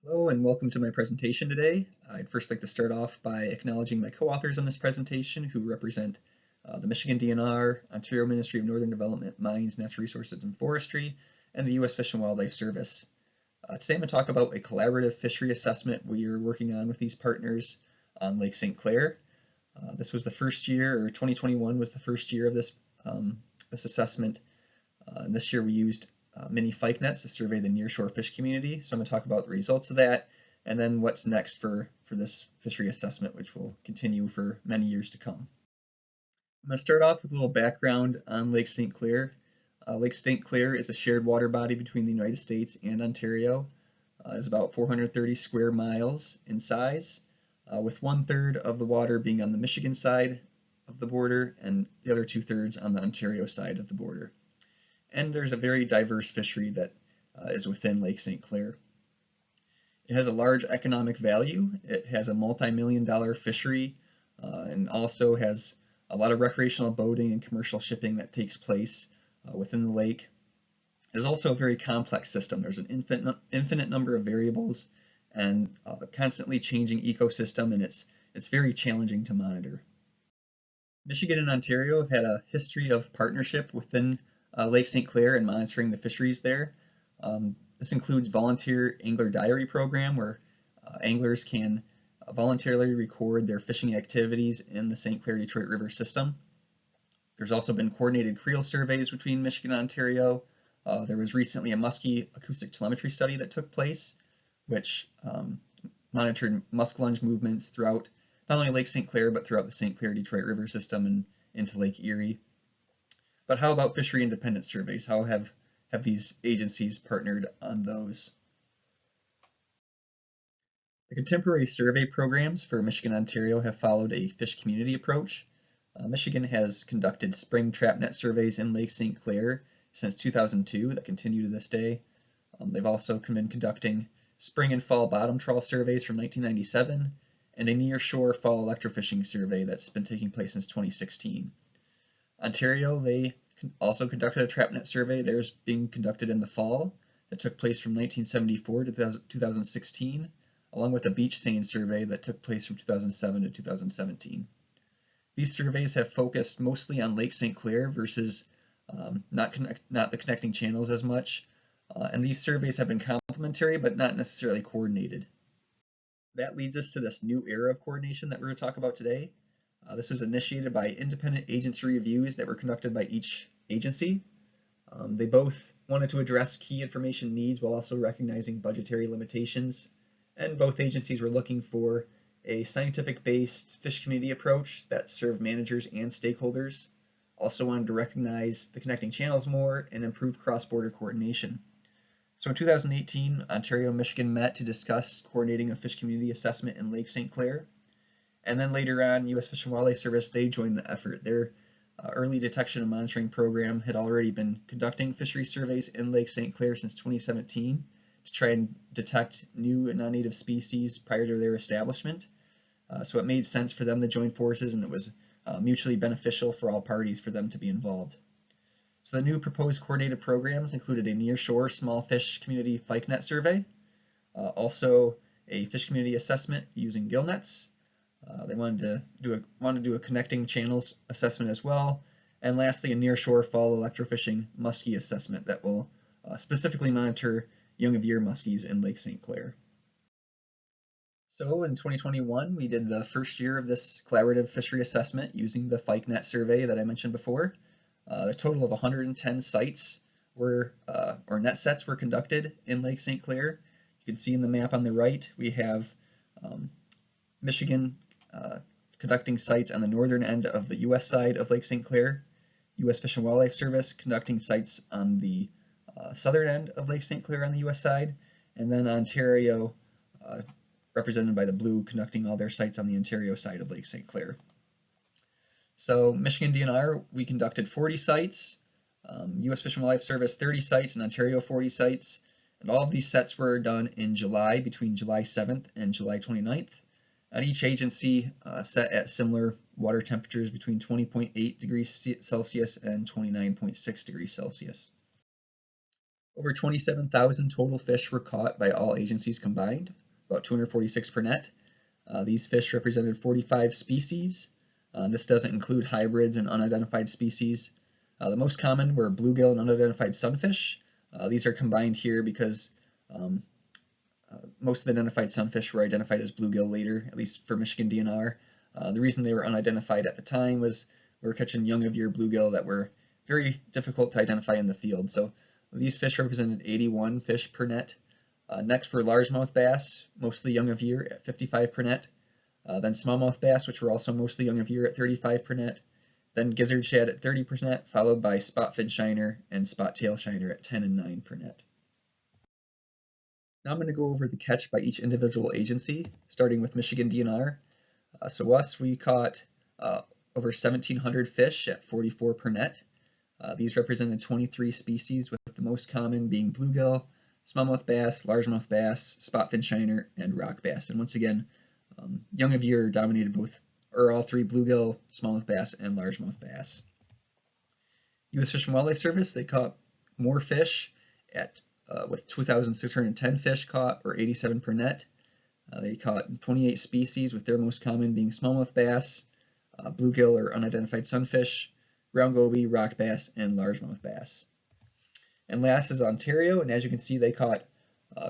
Hello and welcome to my presentation today. I'd first like to start off by acknowledging my co-authors on this presentation who represent the Michigan DNR, Ontario Ministry of Northern Development, Mines, Natural Resources and Forestry, and the U.S. Fish and Wildlife Service. Today I'm going to talk about a collaborative fishery assessment we are working on with these partners on Lake St. Clair. This was the first year, or 2021 was the first year of this assessment. And this year we used mini fyke nets to survey the nearshore fish community. So I'm going to talk about the results of that and then what's next for this fishery assessment, which will continue for many years to come. I'm going to start off with a little background on Lake St. Clair. Lake St. Clair is a shared water body between the United States and Ontario. It's about 430 square miles in size, with 1/3 of the water being on the Michigan side of the border and the other 2/3 on the Ontario side of the border. And there's a very diverse fishery that is within Lake St. Clair. It has a large economic value. It has a multi-million-dollar fishery and also has a lot of recreational boating and commercial shipping that takes place within the lake. It's also a very complex system. There's an infinite number of variables and a constantly changing ecosystem, and it's very challenging to monitor. Michigan and Ontario have had a history of partnership within Lake St. Clair and monitoring the fisheries there. This includes volunteer angler diary program where anglers can voluntarily record their fishing activities in the St. Clair Detroit River system. There's also been coordinated creel surveys between Michigan and Ontario. There was recently a muskie acoustic telemetry study that took place, which monitored muskellunge movements throughout not only Lake St. Clair, but throughout the St. Clair Detroit River system and into Lake Erie. But how about fishery independent surveys? How have these agencies partnered on those? The contemporary survey programs for Michigan and Ontario have followed a fish community approach. Michigan has conducted spring trap net surveys in Lake St. Clair since 2002 that continue to this day. They've also been conducting spring and fall bottom trawl surveys from 1997 and a near-shore fall electrofishing survey that's been taking place since 2016. Ontario, they also conducted a trap net survey. Theirs being conducted in the fall that took place from 1974 to 2016, along with a beach seine survey that took place from 2007 to 2017. These surveys have focused mostly on Lake St. Clair versus not the connecting channels as much, and these surveys have been complementary but not necessarily coordinated. That leads us to this new era of coordination that we're going to talk about today. This was initiated by independent agency reviews that were conducted by each agency. They both wanted to address key information needs while also recognizing budgetary limitations, and both agencies were looking for a scientific-based fish community approach that served managers and stakeholders. Also wanted to recognize the connecting channels more and improve cross-border coordination. So in 2018, Ontario and Michigan met to discuss coordinating a fish community assessment in Lake St. Clair. And then later on, U.S. Fish and Wildlife Service, they joined the effort. Their early detection and monitoring program had already been conducting fishery surveys in Lake St. Clair since 2017 to try and detect new and non-native species prior to their establishment. So it made sense for them to join forces, and it was mutually beneficial for all parties for them to be involved. So the new proposed coordinated programs included a nearshore small fish community fyke net survey, also a fish community assessment using gill nets. They wanted to do a connecting channels assessment as well, and lastly a nearshore fall electrofishing muskie assessment that will specifically monitor young of year muskies in Lake St. Clair. So in 2021, we did the first year of this collaborative fishery assessment using the fyke net survey that I mentioned before. A total of 110 sites or net sets were conducted in Lake St. Clair. You can see in the map on the right, we have Michigan conducting sites on the northern end of the U.S. side of Lake St. Clair, U.S. Fish and Wildlife Service conducting sites on the southern end of Lake St. Clair on the U.S. side, and then Ontario, represented by the blue, conducting all their sites on the Ontario side of Lake St. Clair. So Michigan DNR, we conducted 40 sites, U.S. Fish and Wildlife Service 30 sites, and Ontario 40 sites, and all of these sets were done in July, between July 7th and July 29th. And each agency set at similar water temperatures between 20.8 degrees Celsius and 29.6 degrees Celsius. Over 27,000 total fish were caught by all agencies combined, about 246 per net. These fish represented 45 species. This doesn't include hybrids and unidentified species. The most common were bluegill and unidentified sunfish. These are combined here because most of the identified sunfish were identified as bluegill later, at least for Michigan DNR. The reason they were unidentified at the time was we were catching young of year bluegill that were very difficult to identify in the field. So these fish represented 81 fish per net. Next were largemouth bass, mostly young of year at 55 per net. Then smallmouth bass, which were also mostly young of year at 35 per net. Then gizzard shad at 30%, followed by spotfin shiner and spot-tail shiner at 10 and 9 per net. Now I'm going to go over the catch by each individual agency, starting with Michigan DNR. We caught over 1,700 fish at 44 per net. These represented 23 species, with the most common being bluegill, smallmouth bass, largemouth bass, spotfin shiner, and rock bass. And once again, young of year dominated all three: bluegill, smallmouth bass, and largemouth bass. U.S. Fish and Wildlife Service, they caught more fish with 2,610 fish caught, or 87 per net. They caught 28 species, with their most common being smallmouth bass, bluegill or unidentified sunfish, brown goby, rock bass, and largemouth bass. And last is Ontario, and as you can see, they caught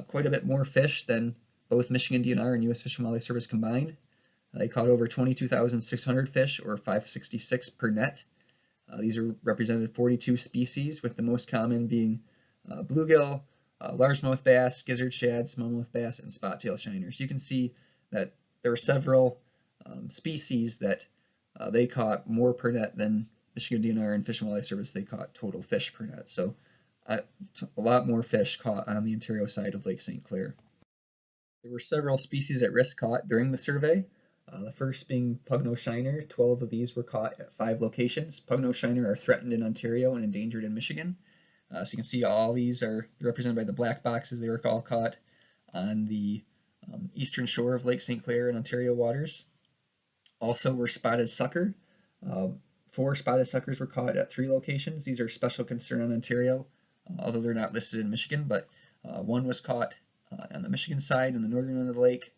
quite a bit more fish than both Michigan DNR and U.S. Fish and Wildlife Service combined. They caught over 22,600 fish, or 566 per net. These are represented 42 species, with the most common being bluegill, largemouth bass, gizzard shad, smallmouth bass, and spot-tail shiner. So you can see that there were several species that they caught more per net than Michigan DNR and Fish and Wildlife Service. They caught total fish per net. So a lot more fish caught on the Ontario side of Lake St. Clair. There were several species at risk caught during the survey. The first being pugnose shiner. 12 of these were caught at 5 locations. Pugnose shiner are threatened in Ontario and endangered in Michigan. So you can see all these are represented by the black boxes. They were all caught on the eastern shore of Lake St. Clair in Ontario waters. Also were spotted sucker. 4 spotted suckers were caught at 3 locations. These are special concern in Ontario, although they're not listed in Michigan, but one was caught on the Michigan side in the northern end of the lake,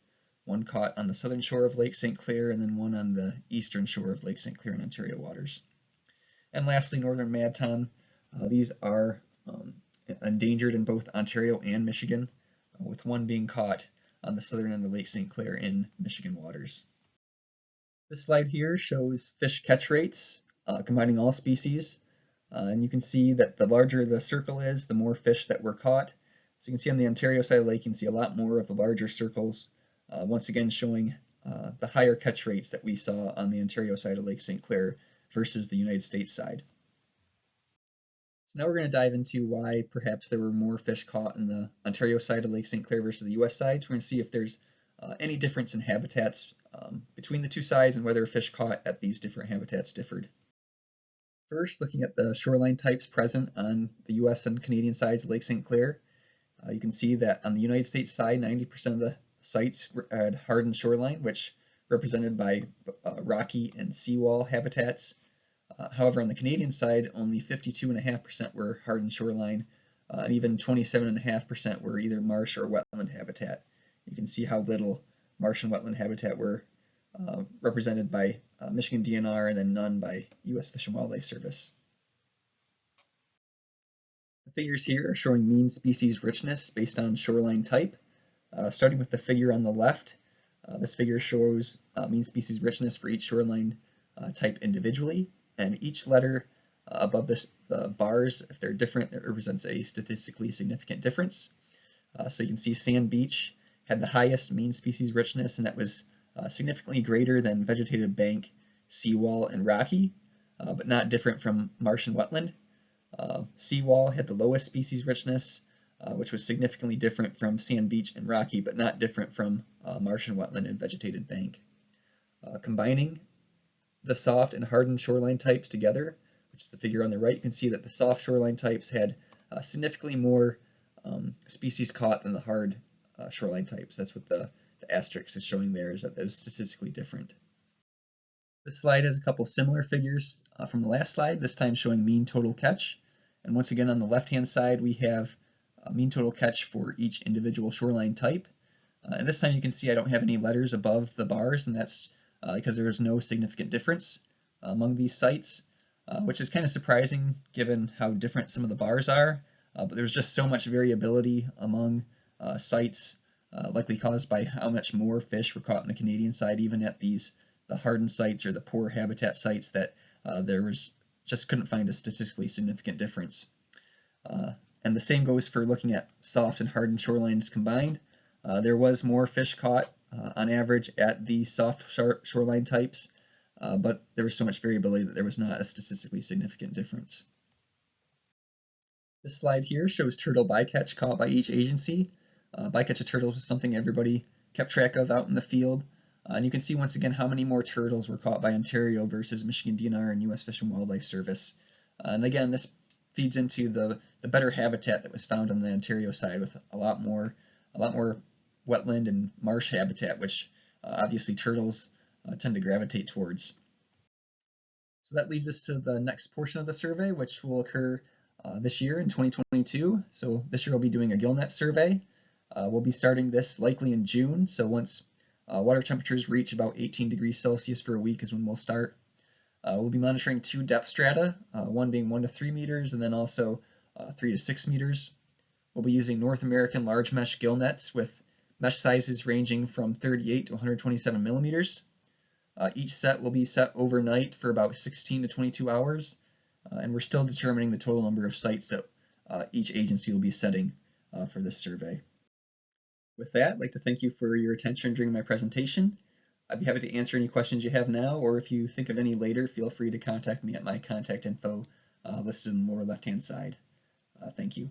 one caught on the southern shore of Lake St. Clair, and then one on the eastern shore of Lake St. Clair in Ontario waters. And lastly, northern madton. These are endangered in both Ontario and Michigan, with one being caught on the southern end of Lake St. Clair in Michigan waters. This slide here shows fish catch rates, combining all species. And you can see that the larger the circle is, the more fish that were caught. So you can see on the Ontario side of the lake, you can see a lot more of the larger circles, once again showing the higher catch rates that we saw on the Ontario side of Lake St. Clair versus the United States side. So now we're going to dive into why perhaps there were more fish caught in the Ontario side of Lake St. Clair versus the US side. So we're going to see if there's any difference in habitats between the two sides and whether fish caught at these different habitats differed. First, looking at the shoreline types present on the US and Canadian sides of Lake St. Clair, you can see that on the United States side, 90% of the sites had hardened shoreline, which represented by rocky and seawall habitats. However, on the Canadian side, only 52.5% were hardened shoreline, and even 27.5% were either marsh or wetland habitat. You can see how little marsh and wetland habitat were represented by Michigan DNR, and then none by U.S. Fish and Wildlife Service. The figures here are showing mean species richness based on shoreline type. Starting with the figure on the left, this figure shows mean species richness for each shoreline type individually, and each letter above the bars, if they're different, it represents a statistically significant difference. So you can see sand beach had the highest mean species richness, and that was significantly greater than vegetated bank, seawall, and rocky, but not different from marsh and wetland. Seawall had the lowest species richness, which was significantly different from sand beach and rocky, but not different from marsh and wetland and vegetated bank. Combining the soft and hardened shoreline types together, which is the figure on the right, you can see that the soft shoreline types had significantly more species caught than the hard shoreline types. That's what the asterisk is showing there, is that they're statistically different. This slide has a couple similar figures from the last slide, this time showing mean total catch. And once again, on the left-hand side, we have mean total catch for each individual shoreline type. And this time you can see I don't have any letters above the bars, and that's because there is no significant difference among these sites, which is kind of surprising given how different some of the bars are. But there's just so much variability among sites, likely caused by how much more fish were caught on the Canadian side, even at the hardened sites or the poor habitat sites, that there was just couldn't find a statistically significant difference. And the same goes for looking at soft and hardened shorelines combined. There was more fish caught on average at the soft shoreline types, but there was so much variability that there was not a statistically significant difference. This slide here shows turtle bycatch caught by each agency. Bycatch of turtles was something everybody kept track of out in the field. And you can see once again how many more turtles were caught by Ontario versus Michigan DNR and U.S. Fish and Wildlife Service. And again, this feeds into the better habitat that was found on the Ontario side, with a lot more wetland and marsh habitat, which obviously turtles tend to gravitate towards. So that leads us to the next portion of the survey, which will occur this year in 2022. So this year we'll be doing a Gill Net Survey. We'll be starting this likely in June. So once water temperatures reach about 18 degrees Celsius for a week is when we'll start. We'll be monitoring 2 depth strata, one being 1 to 3 meters, and then also 3 to 6 meters. We'll be using North American large mesh gill nets with mesh sizes ranging from 38 to 127 millimeters. Each set will be set overnight for about 16 to 22 hours, and we're still determining the total number of sites that each agency will be setting for this survey. With that, I'd like to thank you for your attention during my presentation. I'd be happy to answer any questions you have now, or if you think of any later, feel free to contact me at my contact info listed in the lower left-hand side. Thank you.